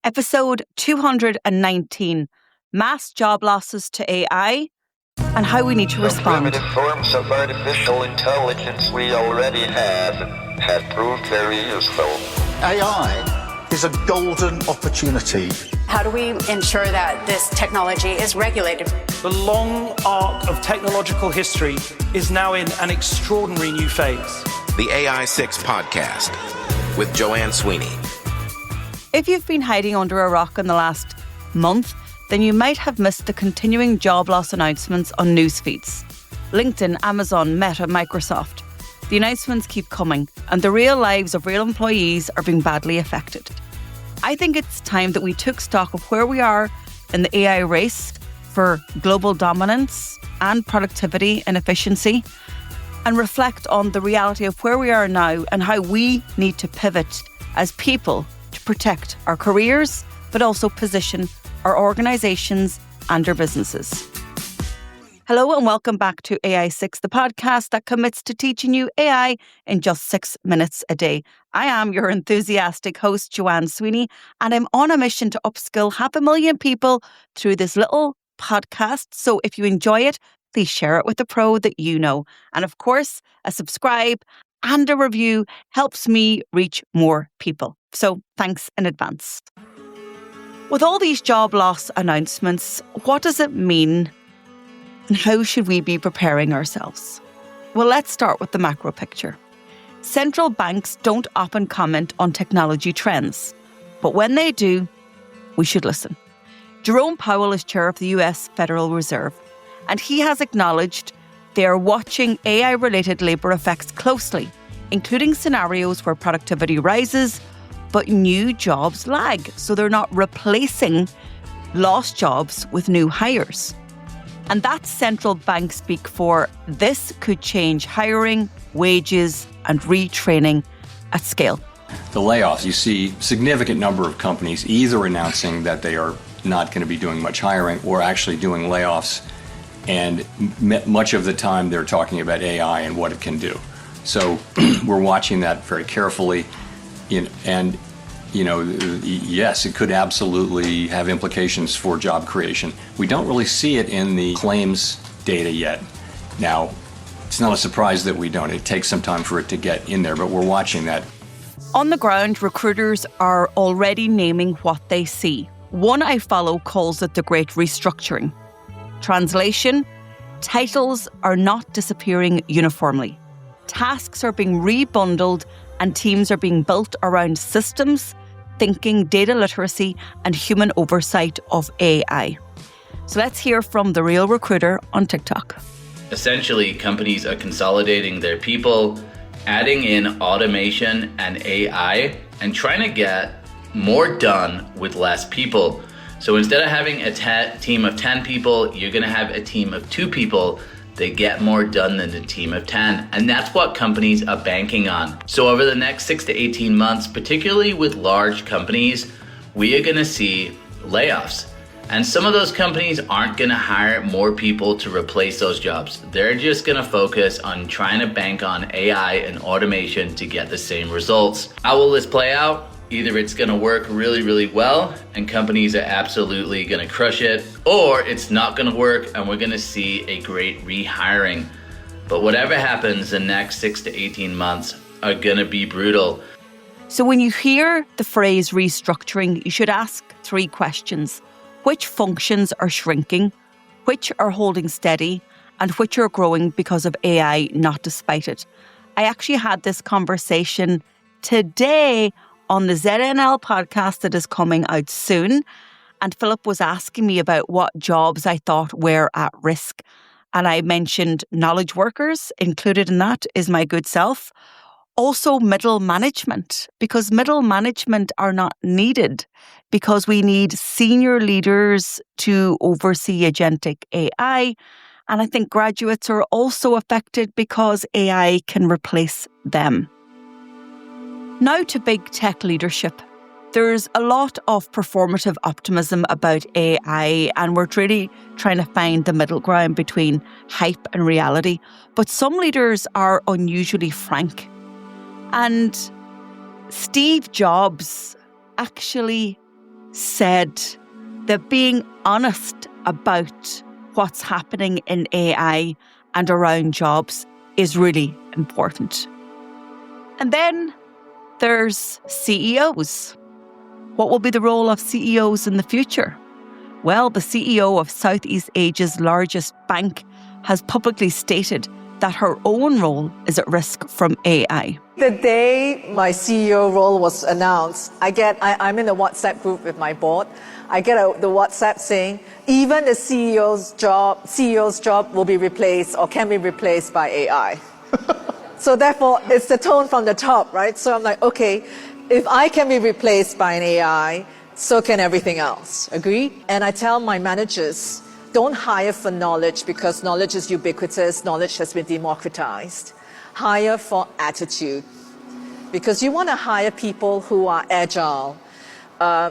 Episode 219, Mass Job Losses to AI and How We Need to Respond. The primitive forms of artificial intelligence we already have proved very useful. AI is a golden opportunity. How do we ensure that this technology is regulated? The long arc of technological history is now in an extraordinary new phase. The AI 6 podcast with Joanne Sweeney. If you've been hiding under a rock in the last month, then you might have missed the continuing job loss announcements on news feeds. LinkedIn, Amazon, Meta, Microsoft. The announcements keep coming, and the real lives of real employees are being badly affected. I think it's time that we took stock of where we are in the AI race for global dominance and productivity and efficiency, and reflect on the reality of where we are now and how we need to pivot as people to protect our careers, but also position our organisations and our businesses. Hello and welcome back to AI 6, the podcast that commits to teaching you AI in just 6 minutes a day. I am your enthusiastic host, Joanne Sweeney, and I'm on a mission to upskill 500,000 people through this little podcast. So if you enjoy it, please share it with a pro that you know. And of course, a subscribe and a review helps me reach more people. So thanks in advance. With all these job loss announcements, what does it mean and how should we be preparing ourselves? Well, let's start with the macro picture. Central banks don't often comment on technology trends, but when they do, we should listen. Jerome Powell is chair of the US Federal Reserve, and he has acknowledged they are watching AI-related labour effects closely, including scenarios where productivity rises, but new jobs lag, so they're not replacing lost jobs with new hires. And that's central bank speak for this could change hiring, wages, and retraining at scale. The layoffs, you see significant number of companies either announcing that they are not going to be doing much hiring or actually doing layoffs. And much of the time they're talking about AI and what it can do. So we're watching that very carefully. And, yes, it could absolutely have implications for job creation. We don't really see it in the claims data yet. Now, it's not a surprise that we don't. It takes some time for it to get in there, but we're watching that. On the ground, recruiters are already naming what they see. One I follow calls it the Great Restructuring. Translation, titles are not disappearing uniformly. Tasks are being rebundled and teams are being built around systems, thinking, data literacy, and human oversight of AI. So let's hear from the real recruiter on TikTok. Essentially, companies are consolidating their people, adding in automation and AI, and trying to get more done with less people. So instead of having a team of 10 people, you're going to have a team of 2 people. They get more done than a team of 10. And that's what companies are banking on. So over the next 6 to 18 months, particularly with large companies, we are going to see layoffs. And some of those companies aren't going to hire more people to replace those jobs. They're just going to focus on trying to bank on AI and automation to get the same results. How will this play out? Either it's going to work really, really well and companies are absolutely going to crush it, or it's not going to work and we're going to see a great rehiring. But whatever happens, the next 6 to 18 months are going to be brutal. So when you hear the phrase restructuring, you should ask 3 questions. Which functions are shrinking? Which are holding steady? And which are growing because of AI, not despite it? I actually had this conversation today on the ZNL podcast that is coming out soon. And Philip was asking me about what jobs I thought were at risk. And I mentioned knowledge workers. Included in that is my good self. Also middle management, because middle management are not needed because we need senior leaders to oversee agentic AI. And I think graduates are also affected because AI can replace them. Now to big tech leadership. There's a lot of performative optimism about AI, and we're really trying to find the middle ground between hype and reality. But some leaders are unusually frank. And Steve Jobs actually said that being honest about what's happening in AI and around jobs is really important. And then there's CEOs. What will be the role of CEOs in the future? Well, the CEO of Southeast Asia's largest bank has publicly stated that her own role is at risk from AI. The day my CEO role was announced, I'm in a WhatsApp group with my board. I get the WhatsApp saying, even the CEO's job will be replaced or can be replaced by AI. So therefore, it's the tone from the top, right? So I'm like, okay, if I can be replaced by an AI, so can everything else. Agree? And I tell my managers, don't hire for knowledge because knowledge is ubiquitous, knowledge has been democratized. Hire for attitude. Because you want to hire people who are agile,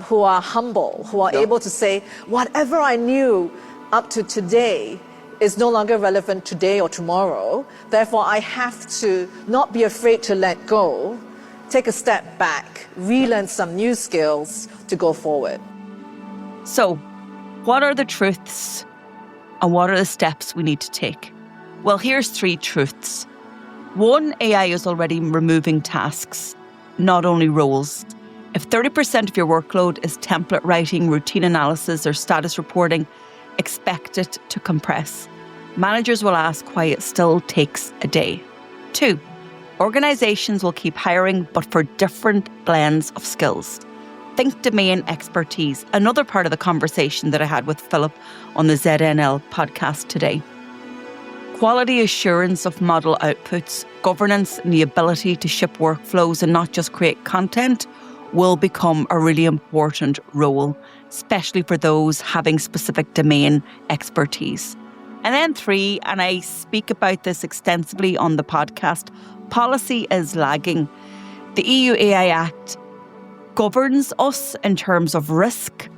who are humble, who are able to say, whatever I knew up to today is no longer relevant today or tomorrow. Therefore, I have to not be afraid to let go, take a step back, relearn some new skills to go forward. So, what are the truths and what are the steps we need to take? Well, here's 3 truths. 1, AI is already removing tasks, not only roles. If 30% of your workload is template writing, routine analysis, or status reporting, expect it to compress. Managers will ask why it still takes a day. 2, organizations will keep hiring, but for different blends of skills. Think domain expertise, another part of the conversation that I had with Philip on the ZNL podcast today. Quality assurance of model outputs, governance, and the ability to ship workflows and not just create content will become a really important role, especially for those having specific domain expertise. And then 3, and I speak about this extensively on the podcast, policy is lagging. The EU AI Act governs us in terms of risk,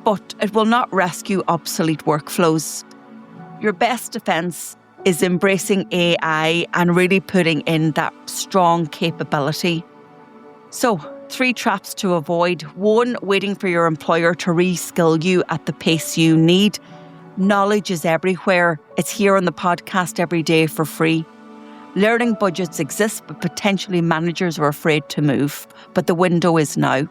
but it will not rescue obsolete workflows. Your best defence is embracing AI and really putting in that strong capability. So, 3 traps to avoid. 1, waiting for your employer to reskill you at the pace you need. Knowledge is everywhere. It's here on the podcast every day for free. Learning budgets exist, but potentially managers are afraid to move. But the window is now.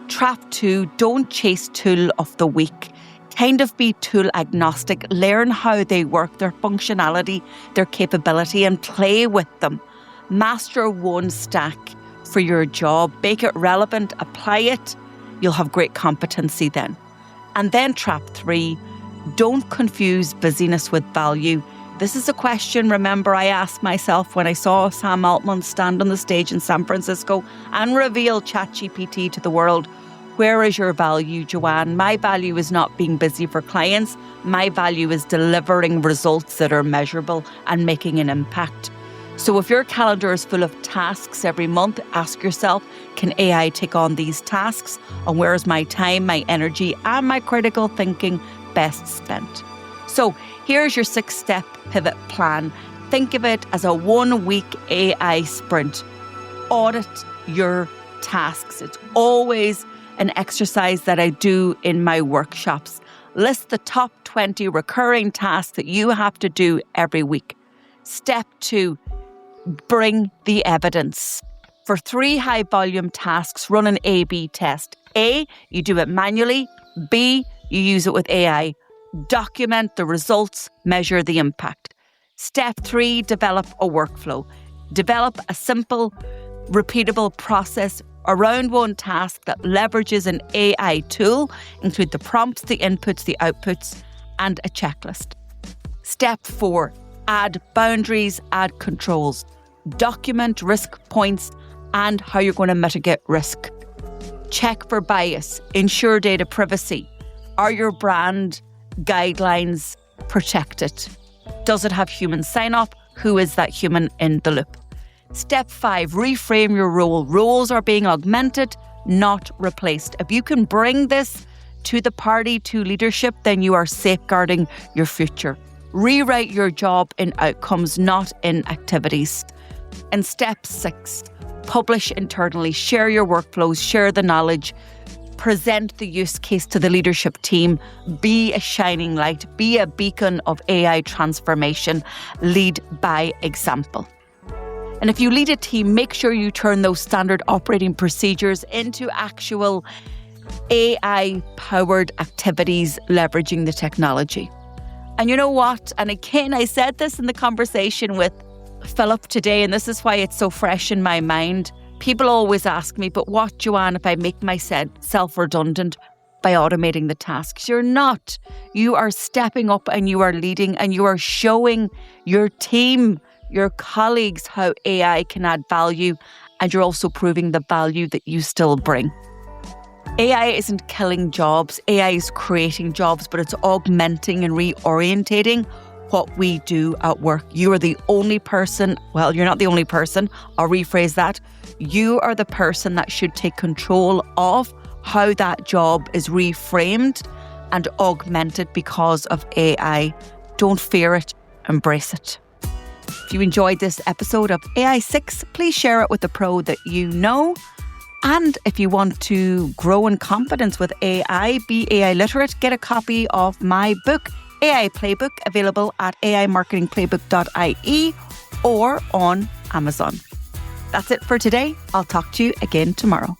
Trap 2, don't chase tool of the week. Kind of be tool agnostic. Learn how they work, their functionality, their capability, and play with them. Master one stack for your job. Make it relevant. Apply it. You'll have great competency then. And then trap 3, don't confuse busyness with value. This is a question, remember, I asked myself when I saw Sam Altman stand on the stage in San Francisco and reveal ChatGPT to the world. Where is your value, Joanne? My value is not being busy for clients. My value is delivering results that are measurable and making an impact. So if your calendar is full of tasks every month, ask yourself, can AI take on these tasks? And where is my time, my energy, and my critical thinking best spent? So here's your 6-step pivot plan. Think of it as a 1-week AI sprint. Audit your tasks. It's always an exercise that I do in my workshops. List the top 20 recurring tasks that you have to do every week. Step 2, bring the evidence. For 3 high-volume tasks, run an A/B test. A, you do it manually. B, you use it with AI. Document the results, measure the impact. Step 3, develop a workflow. Develop a simple, repeatable process around one task that leverages an AI tool. Include the prompts, the inputs, the outputs, and a checklist. Step 4, add boundaries, add controls. Document risk points and how you're going to mitigate risk. Check for bias. Ensure data privacy. Are your brand guidelines protected? Does it have human sign-off? Who is that human in the loop? Step 5, reframe your role. Roles are being augmented, not replaced. If you can bring this to the party, to leadership, then you are safeguarding your future. Rewrite your job in outcomes, not in activities. And step 6, publish internally. Share your workflows, share the knowledge. present the use case to the leadership team, be a shining light, be a beacon of AI transformation, lead by example. And if you lead a team, make sure you turn those standard operating procedures into actual AI-powered activities leveraging the technology. And you know what? And again, I said this in the conversation with Philip today, and this is why it's so fresh in my mind. People always ask me, but what, Joanne, if I make myself redundant by automating the tasks? You're not. You are stepping up and you are leading and you are showing your team, your colleagues, how AI can add value, and you're also proving the value that you still bring. AI isn't killing jobs. AI is creating jobs, but it's augmenting and reorientating what we do at work. You are the only person, well, you're not the only person, I'll rephrase that. You are the person that should take control of how that job is reframed and augmented because of AI. Don't fear it, embrace it. If you enjoyed this episode of AI 6, please share it with a pro that you know. And if you want to grow in confidence with AI, be AI literate, get a copy of my book, AI Playbook, available at aimarketingplaybook.ie or on Amazon. That's it for today. I'll talk to you again tomorrow.